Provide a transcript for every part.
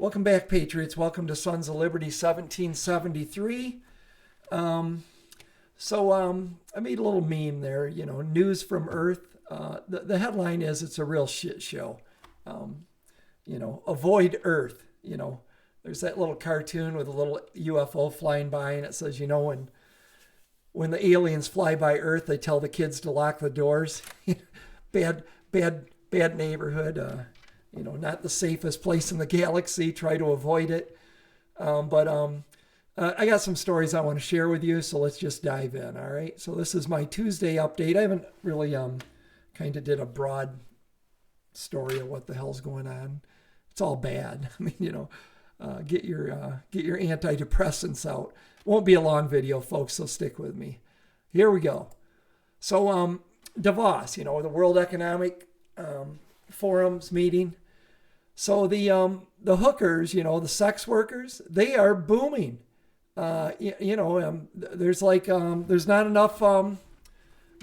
Welcome back, Patriots. Welcome to Sons of Liberty 1773. I made a little meme there, news from Earth. The headline is it's a real shit show. Avoid Earth. There's that little cartoon with a little UFO flying by, and it says, when the aliens fly by Earth, they tell the kids to lock the doors. bad neighborhood. Not the safest place in the galaxy. Try to avoid it. I got some stories I want to share with you, so let's just dive in. All right. So this is my Tuesday update. I haven't really kind of did a broad story of what the hell's going on. It's all bad. I mean, get your antidepressants out. Won't be a long video, folks, so stick with me. Here we go. So Davos, the World Economic Forum's meeting. So the hookers, the sex workers, they are booming. There's not enough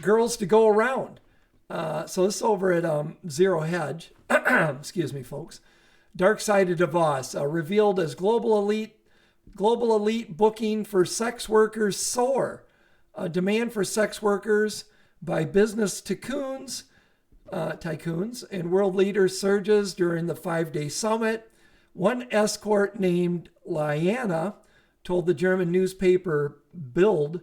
girls to go around. So this is over at Zero Hedge. Excuse me, folks. Dark Side of Davos revealed as global elite booking for sex workers soar. Demand for sex workers by business tycoons and world leaders surges during the 5-day summit. One escort named Liana told the German newspaper Bild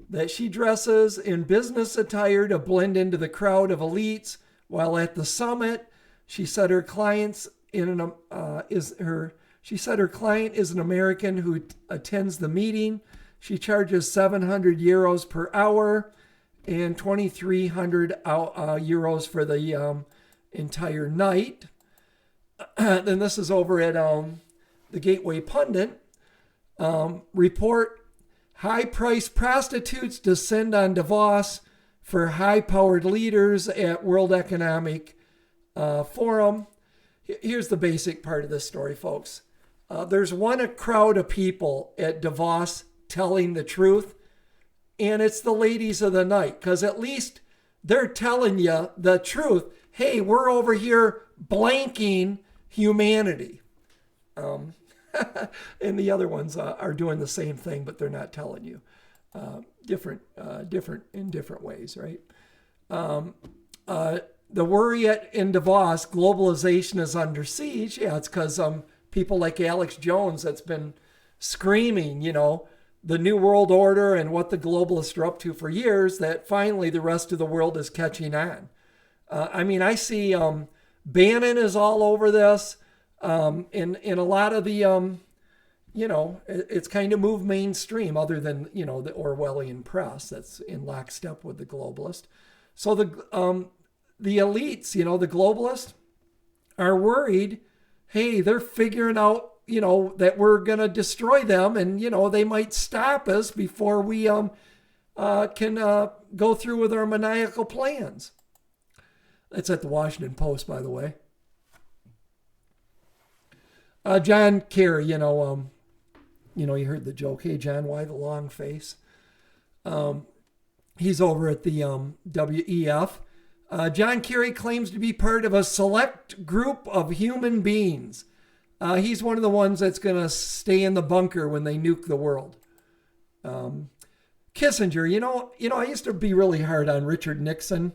that she dresses in business attire to blend into the crowd of elites. While at the summit, she said her client is an American who attends the meeting. She charges 700 euros per hour and 2,300 euros for the entire night. Then this is over at the Gateway Pundit. Report, high-priced prostitutes descend on Davos for high-powered leaders at World Economic Forum. Here's the basic part of this story, folks. There's one crowd of people at Davos telling the truth, and it's the ladies of the night, because at least they're telling you the truth. Hey, we're over here blanking humanity. And the other ones are doing the same thing, but they're not telling you. Different in different ways, right? The worry in Davos, globalization is under siege. Yeah, it's because people like Alex Jones that's been screaming, the New World Order and what the globalists are up to for years, that finally the rest of the world is catching on. I see Bannon is all over this. In a lot of the, it's kind of moved mainstream other than, the Orwellian press that's in lockstep with the globalist. So the elites, the globalists are worried, hey, they're figuring out, that we're going to destroy them and, they might stop us before we can go through with our maniacal plans. That's at the Washington Post, by the way. John Kerry, you heard the joke, hey, John, why the long face? He's over at the WEF. John Kerry claims to be part of a select group of human beings. He's one of the ones that's going to stay in the bunker when they nuke the world. Kissinger, I used to be really hard on Richard Nixon,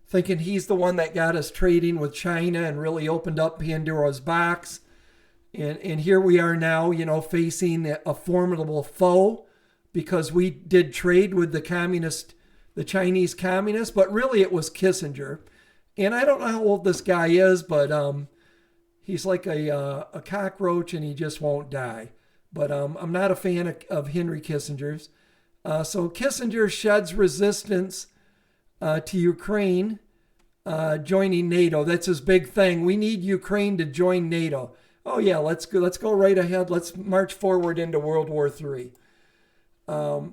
thinking he's the one that got us trading with China and really opened up Pandora's box. And here we are now, facing a formidable foe because we did trade with the Chinese communists, but really it was Kissinger. And I don't know how old this guy is, but he's like a cockroach and he just won't die. But I'm not a fan of Henry Kissinger's. So Kissinger sheds resistance to Ukraine joining NATO. That's his big thing. We need Ukraine to join NATO. Oh yeah, let's go right ahead. Let's march forward into World War III. And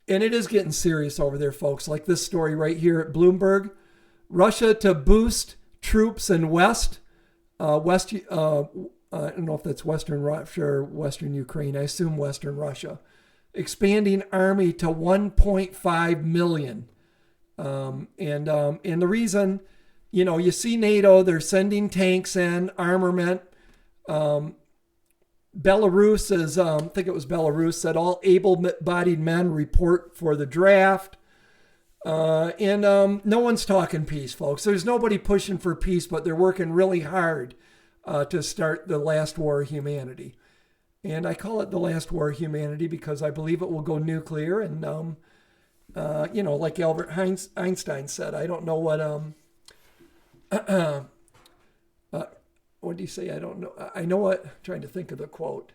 it is getting serious over there, folks. Like this story right here at Bloomberg. Russia to boost troops in I don't know if that's Western Russia or Western Ukraine. I assume Western Russia. Expanding army to 1.5 million. And the reason, you see NATO, they're sending tanks in, armament. Belarus is, I think it was Belarus, said all able-bodied men report for the draft. And no one's talking peace, folks. There's nobody pushing for peace, but they're working really hard to start the last war of humanity. And I call it the last war of humanity because I believe it will go nuclear. And, like Albert Einstein said, I don't know what, what do you say? I don't know. I know what, I'm trying to think of the quote.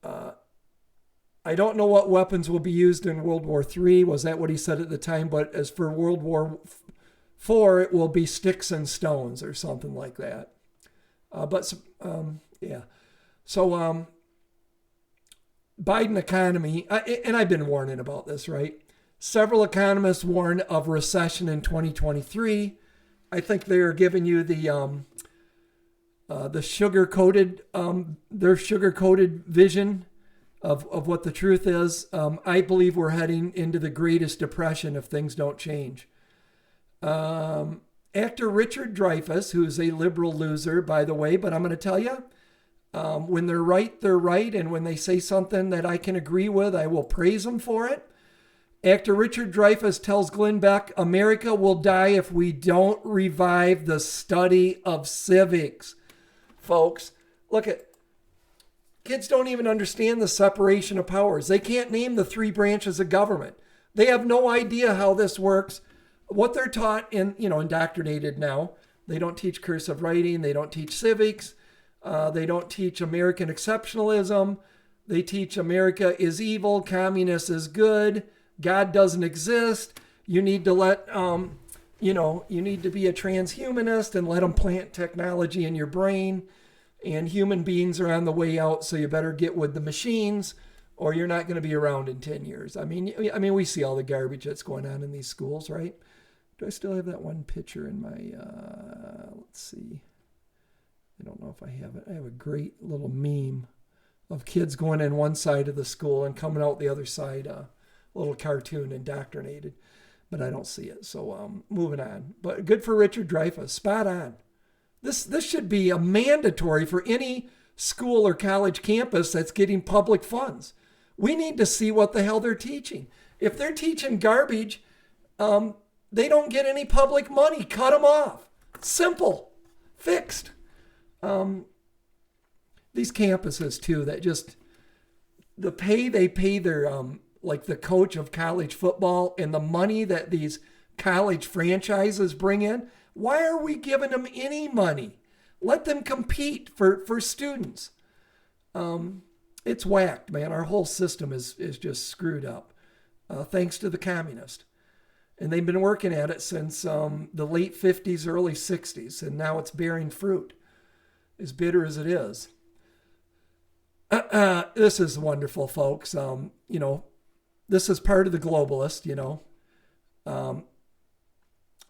I don't know what weapons will be used in World War III. Was that what he said at the time? But as for World War IV, it will be sticks and stones or something like that. Yeah. So Biden economy, and I've been warning about this, right? Several economists warn of recession in 2023. I think they're giving you the sugar-coated, their sugar-coated vision of what the truth is. I believe we're heading into the greatest depression if things don't change. Actor RichardDreyfuss, who's a liberal loser, by the way, but I'm going to tell you, when they're right, they're right. And when they say something that I can agree with, I will praise them for it. Actor RichardDreyfuss tells Glenn Beck, America will die if we don't revive the study of civics. Folks, look at, kids don't even understand the separation of powers. They can't name the three branches of government. They have no idea how this works. What they're taught indoctrinated now. They don't teach cursive writing. They don't teach civics. They don't teach American exceptionalism. They teach America is evil. Communist is good. God doesn't exist. You need to let, you need to be a transhumanist and let them plant technology in your brain. And human beings are on the way out, so you better get with the machines or you're not going to be around in 10 years. I mean, we see all the garbage that's going on in these schools, right? Do I still have that one picture in my, let's see. I don't know if I have it. I have a great little meme of kids going in one side of the school and coming out the other side, a little cartoon, indoctrinated. But I don't see it. So moving on. But good for RichardDreyfuss. Spot on. This should be a mandatory for any school or college campus that's getting public funds. We need to see what the hell they're teaching. If they're teaching garbage, they don't get any public money. Cut them off. Simple. Fixed. These campuses too, that just, the pay they pay their, like the coach of college football and the money that these college franchises bring in. Why are we giving them any money? Let them compete for students. It's whacked, man. Our whole system is just screwed up, thanks to the communists. And they've been working at it since the late 50s, early 60s, and now it's bearing fruit, as bitter as it is. This is wonderful, folks. This is part of the globalist,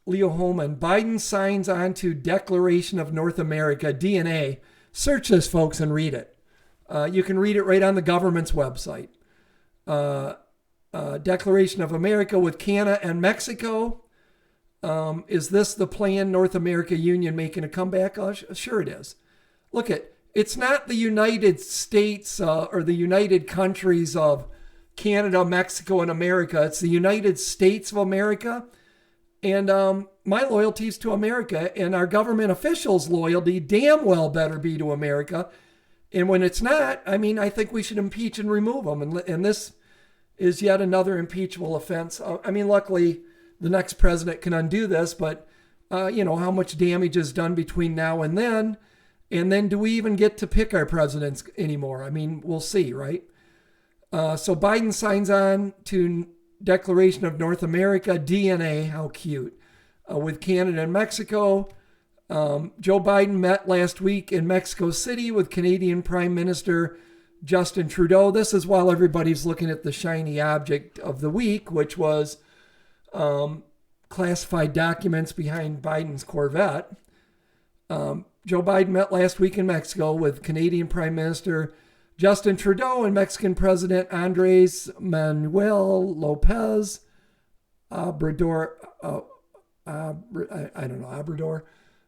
Leo Holman, Biden signs on to Declaration of North America, DNA. Search this, folks, and read it. You can read it right on the government's website. Declaration of America with Canada and Mexico. Is this the planned North America Union making a comeback? Sure it is. Look, it's not the United States or the United Countries of Canada, Mexico, and America. It's the United States of America. And my loyalty is to America, and our government officials' loyalty damn well better be to America. And when it's not, I think we should impeach and remove them. And this is yet another impeachable offense. Luckily, the next president can undo this, but, how much damage is done between now and then? And then do we even get to pick our presidents anymore? We'll see, right? So Biden signs on to Declaration of North America, DNA, how cute, with Canada and Mexico. Joe Biden met last week in Mexico City with Canadian Prime Minister Justin Trudeau. This is while everybody's looking at the shiny object of the week, which was classified documents behind Biden's Corvette. Joe Biden met last week in Mexico with Canadian Prime Minister Justin Trudeau and Mexican President Andres Manuel Lopez Obrador, Obrador,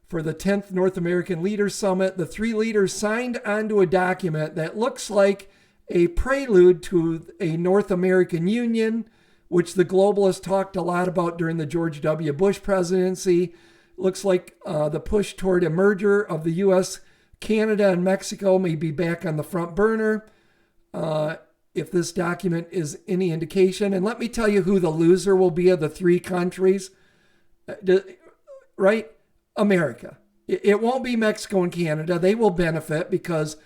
for the 10th North American Leaders Summit. The three leaders signed onto a document that looks like a prelude to a North American Union, which the globalists talked a lot about during the George W. Bush presidency. Looks like the push toward a merger of the U.S., Canada, and Mexico may be back on the front burner, if this document is any indication. And let me tell you who the loser will be of the three countries, right? America. It won't be Mexico and Canada. They will benefit because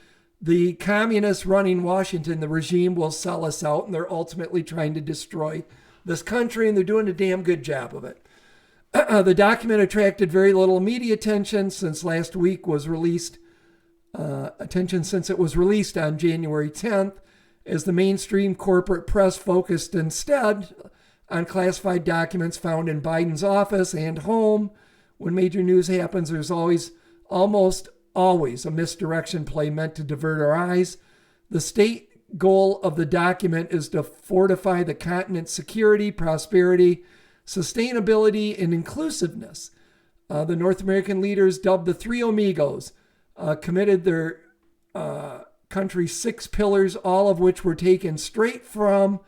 the communists running Washington, the regime, will sell us out, and they're ultimately trying to destroy this country, and they're doing a damn good job of it. The document attracted very little media attention since it was released on January 10th, as the mainstream corporate press focused instead on classified documents found in Biden's office and home. When major news happens, there's almost always a misdirection play meant to divert our eyes. The state goal of the document is to fortify the continent's security, prosperity, sustainability, and inclusiveness. The North American leaders, dubbed the Three Amigos, committed their country's 6 pillars, all of which were taken straight from,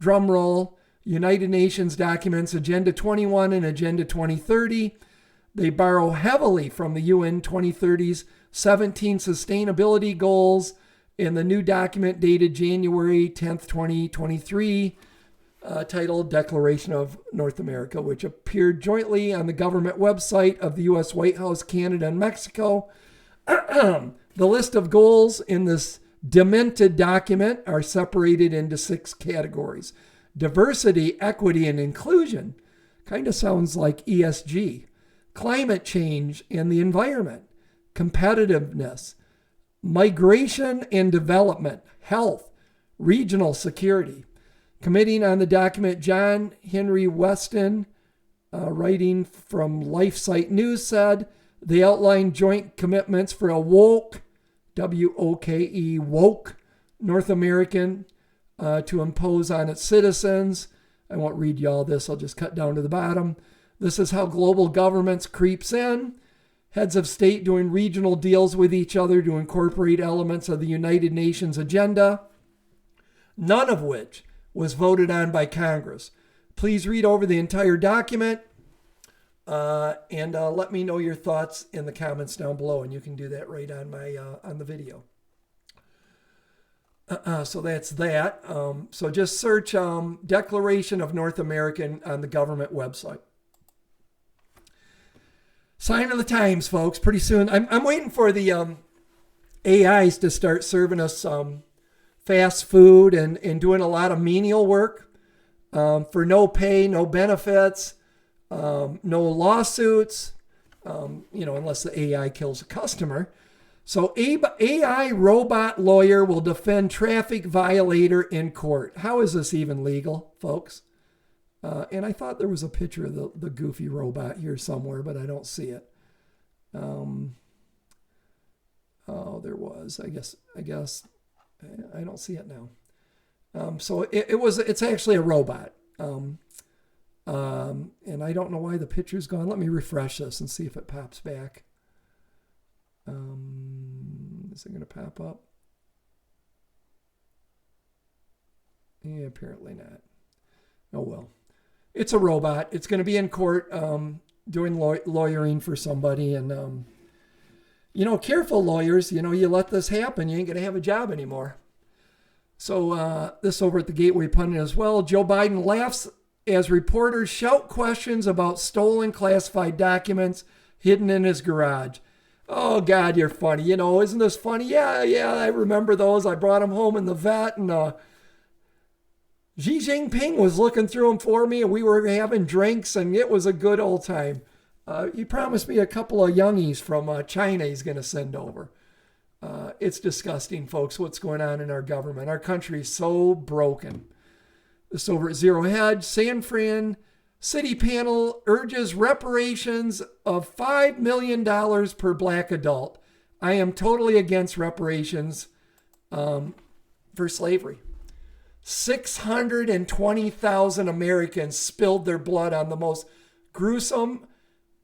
drumroll, United Nations documents Agenda 21 and Agenda 2030. They borrow heavily from the UN 2030's 17 sustainability goals in the new document dated January 10th, 2023, titled Declaration of North America, which appeared jointly on the government website of the U.S. White House, Canada, and Mexico. The list of goals in this demented document are separated into 6 categories. Diversity, equity, and inclusion. Kind of sounds like ESG. Climate change and the environment. Competitiveness. Migration and development. Health. Regional security. Commenting on the document, John Henry Weston, writing from LifeSite News, said they outlined joint commitments for a woke, W-O-K-E, woke North American to impose on its citizens. I won't read you all this. I'll just cut down to the bottom. This is how global governments creeps in. Heads of state doing regional deals with each other to incorporate elements of the United Nations agenda, none of which was voted on by Congress. Please read over the entire document and let me know your thoughts in the comments down below, and you can do that right on my on the video. So that's that. So just search Declaration of North American on the government website. Sign of the times, folks. Pretty soon, I'm waiting for the AIs to start serving us fast food and doing a lot of menial work for no pay, no benefits, no lawsuits, unless the AI kills a customer. So AI robot lawyer will defend traffic violator in court. How is this even legal, folks? And I thought there was a picture of the goofy robot here somewhere, but I don't see it. Oh, there was. I guess I don't see it now. So it's actually a robot. And I don't know why the picture's gone. Let me refresh this and see if it pops back. Is it going to pop up? Yeah, apparently not. Oh, well. It's a robot. It's going to be in court doing lawyering for somebody. And, careful lawyers, you let this happen, you ain't going to have a job anymore. So this over at the Gateway Pundit as well. Joe Biden laughs as reporters shout questions about stolen classified documents hidden in his garage. Oh, God, you're funny. Isn't this funny? Yeah, I remember those. I brought them home in the vet, and Xi Jinping was looking through them for me, and we were having drinks, and it was a good old time. He promised me a couple of youngies from China he's going to send over. It's disgusting, folks, what's going on in our government. Our country is so broken. This over at Zero Hedge. San Fran City Panel urges reparations of $5 million per black adult. I am totally against reparations for slavery. 620,000 Americans spilled their blood on the most gruesome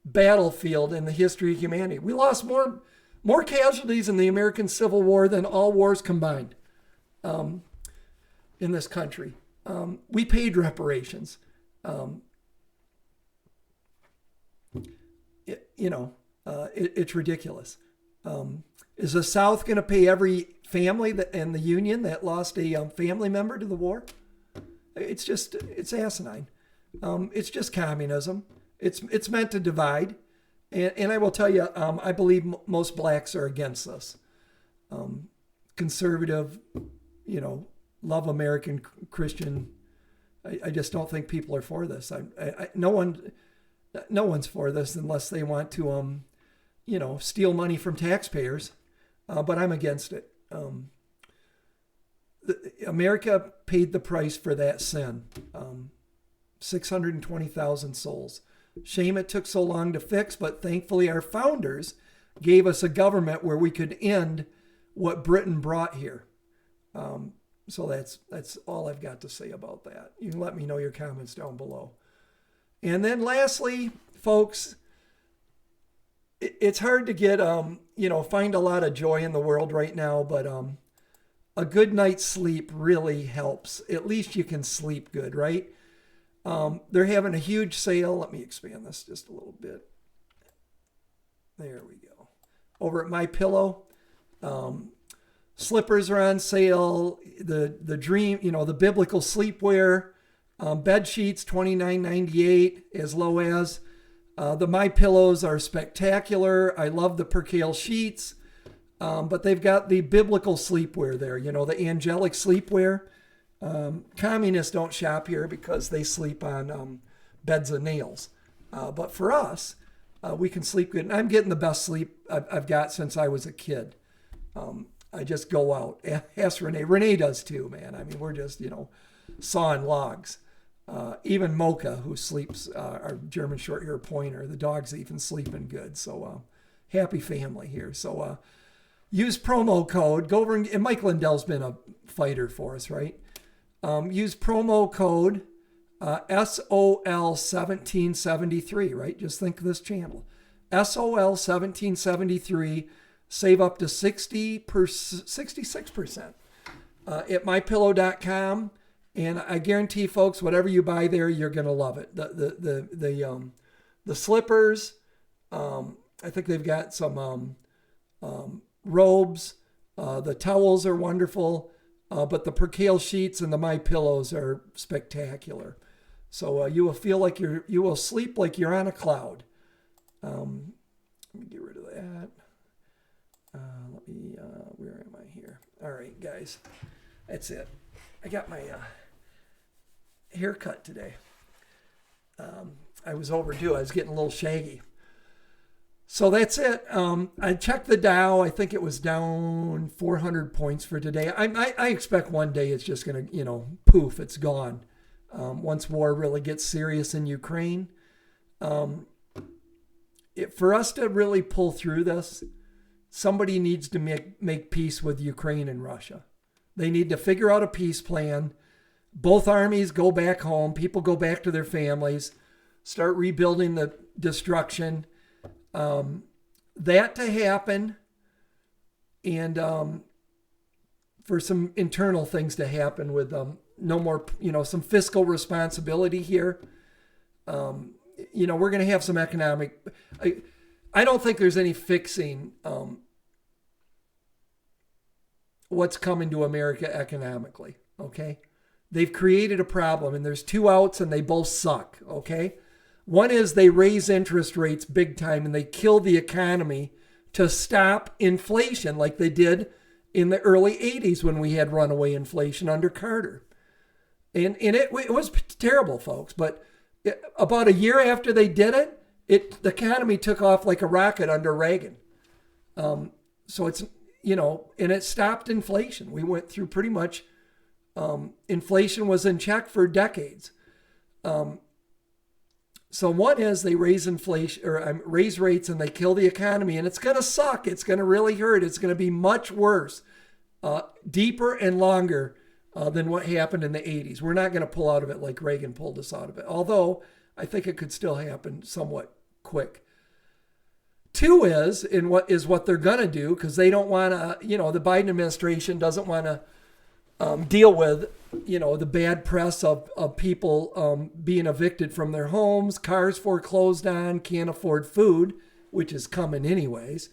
battlefield in the history of humanity. We lost more casualties in the American Civil War than all wars combined in this country. We paid reparations. It's ridiculous. Is the South going to pay every family in the Union that lost a family member to the war? It's asinine. It's just communism. It's meant to divide. And I will tell you, I believe most blacks are against this. Conservative, love American Christian. I just don't think people are for this. No one's for this unless they want to, steal money from taxpayers. But I'm against it. America paid the price for that sin. 620,000 souls. Shame it took so long to fix, but thankfully our founders gave us a government where we could end what Britain brought here. So that's all I've got to say about that. You can let me know your comments down below. And then lastly, folks, it's hard to get, find a lot of joy in the world right now, but a good night's sleep really helps. At least you can sleep good, right? They're having a huge sale. Let me expand this just a little bit. There we go. Over at My Pillow, slippers are on sale. The dream, the biblical sleepwear, bed sheets $29.98 as low as. The My Pillows are spectacular. I love the percale sheets, but they've got the biblical sleepwear there. The angelic sleepwear. Communists don't shop here because they sleep on beds of nails. But for us, we can sleep good. And I'm getting the best sleep I've got since I was a kid. I just go out. Ask Renee. Renee does too, man. I mean, we're just, sawing logs. Even Mocha, who sleeps, our German short-haired pointer, the dog's even sleeping good. So happy family here. So use promo code. Go over and Mike Lindell's been a fighter for us, right? Use promo code SOL1773, right? Just think of this channel. SOL1773, save up to 66% at mypillow.com. And I guarantee, folks, whatever you buy there, you're going to love it. The slippers, I think they've got some robes. The towels are wonderful. But the percale sheets and the My Pillows are spectacular. So you will feel like you will sleep like you're on a cloud. Let me get rid of that. Where am I here? All right, guys, that's it. I got my haircut today. I was overdue. I was getting a little shaggy. So that's it. I checked the Dow. I think it was down 400 points for today. I expect one day it's just going to, poof, it's gone. Once war really gets serious in Ukraine. For us to really pull through this, somebody needs to make peace with Ukraine and Russia. They need to figure out a peace plan. Both armies go back home. People go back to their families. Start rebuilding the destruction. That to happen, and for some internal things to happen with no more, some fiscal responsibility here. We're going to have some economic. I don't think there's any fixing what's coming to America economically. Okay, they've created a problem, and there's two outs, and they both suck. Okay. One is they raise interest rates big time and they kill the economy to stop inflation like they did in the early 80s when we had runaway inflation under Carter. And it was terrible, folks. But about a year after they did it, the economy took off like a rocket under Reagan. So it's, and it stopped inflation. We went through pretty much, inflation was in check for decades. So one is they raise inflation or raise rates and they kill the economy, and it's going to suck. It's going to really hurt. It's going to be much worse, deeper and longer than what happened in the 80s. We're not going to pull out of it like Reagan pulled us out of it. Although I think it could still happen somewhat quick. Two is, and what they're going to do, because they don't want to, the Biden administration doesn't want to deal with, the bad press of people being evicted from their homes, cars foreclosed on, can't afford food, which is coming anyways.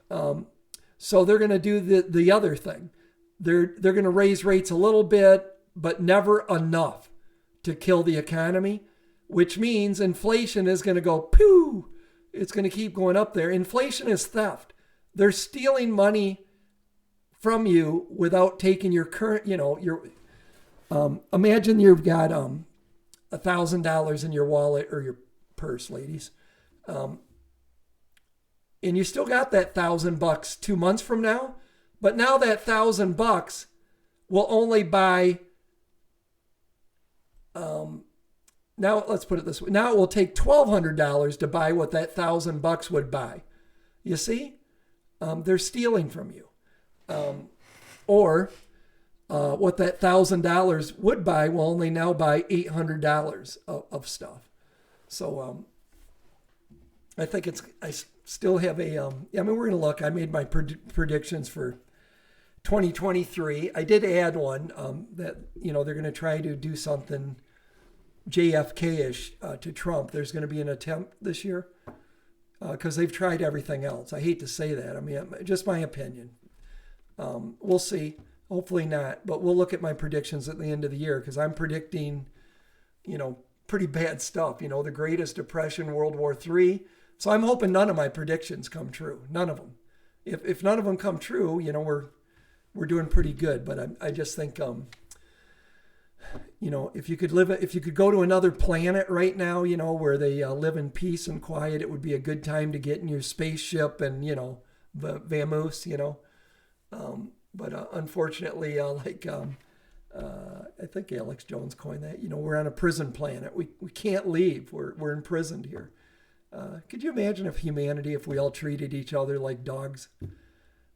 So they're going to do the other thing. They're going to raise rates a little bit, but never enough to kill the economy, which means inflation is going to go pooh. It's going to keep going up there. Inflation is theft. They're stealing money from you without taking your current, imagine you've got $1,000 in your wallet or your purse, ladies. And you still got that $1,000 2 months from now, but now that $1,000 will only buy, now let's put it this way. Now it will take $1,200 to buy what that $1,000 would buy. You see? They're stealing from you. Or what that $1,000 would buy will only now buy $800 of stuff. So I think I still have we're going to look. I made my predictions for 2023. I did add one that, they're going to try to do something JFK-ish to Trump. There's going to be an attempt this year because they've tried everything else. I hate to say that. I mean, just my opinion. We'll see. Hopefully not. But we'll look at my predictions at the end of the year because I'm predicting, pretty bad stuff. The Greatest Depression, World War III. So I'm hoping none of my predictions come true. None of them. If none of them come true, we're doing pretty good. But I just think, if you could go to another planet right now, where they live in peace and quiet, it would be a good time to get in your spaceship and, vamoose, But unfortunately, I think Alex Jones coined that, we're on a prison planet. We can't leave. We're imprisoned here. Could you imagine if we all treated each other like dogs,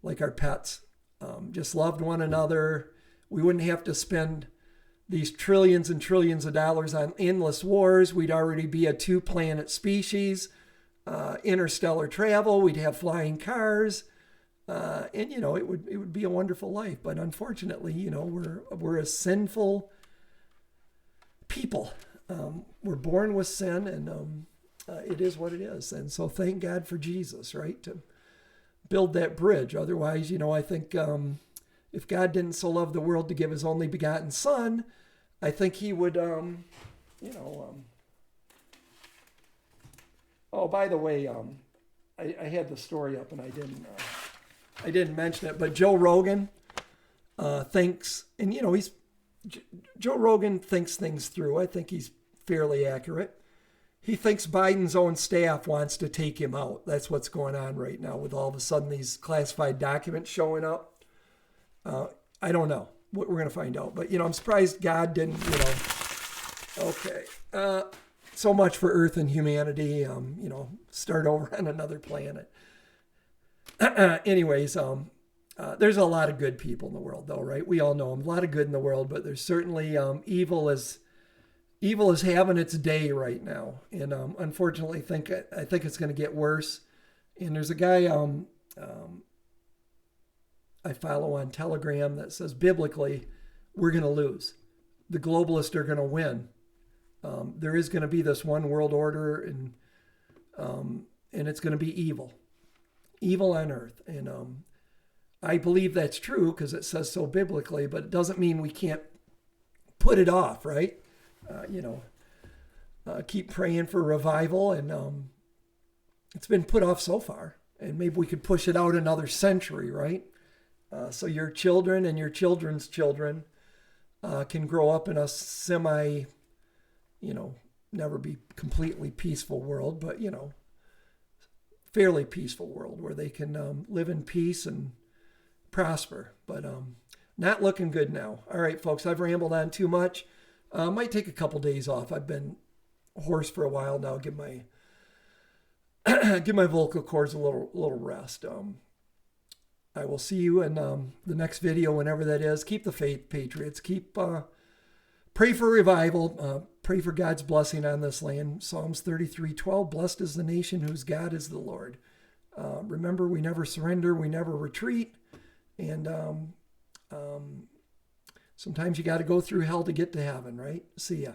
like our pets, just loved one another? We wouldn't have to spend these trillions and trillions of dollars on endless wars. We'd already be a 2-planet species, interstellar travel. We'd have flying cars. And it would be a wonderful life, but unfortunately, we're a sinful people. We're born with sin, and it is what it is. And so, thank God for Jesus, right, to build that bridge. Otherwise, I think if God didn't so love the world to give His only begotten Son, I think He would, Oh, by the way, I had the story up and I didn't mention it, but Joe Rogan thinks, and Joe Rogan thinks things through. I think he's fairly accurate. He thinks Biden's own staff wants to take him out. That's what's going on right now with all of a sudden these classified documents showing up. I don't know. We're going to find out. But, I'm surprised God didn't, Okay. So much for Earth and humanity. Start over on another planet. Anyways, there's a lot of good people in the world, though, right? We all know them. A lot of good in the world, but there's certainly evil is having its day right now, and unfortunately, I think it's going to get worse. And there's a guy I follow on Telegram that says biblically, we're going to lose. The globalists are going to win. There is going to be this one world order, and it's going to be evil on earth. And I believe that's true because it says so biblically, but it doesn't mean we can't put it off, right? Keep praying for revival, and it's been put off so far, and maybe we could push it out another century, right? So your children and your children's children can grow up in a semi, never be completely peaceful world, but, fairly peaceful world where they can live in peace and prosper, but not looking good now. All right, folks, I've rambled on too much. Might take a couple days off. I've been hoarse for a while now. Give my vocal cords a little rest. I will see you in the next video, whenever that is. Keep the faith, Patriots. Pray for revival. Pray for God's blessing on this land. Psalms 33:12. Blessed is the nation whose God is the Lord. Remember, we never surrender, we never retreat. And sometimes you got to go through hell to get to heaven, right? See ya.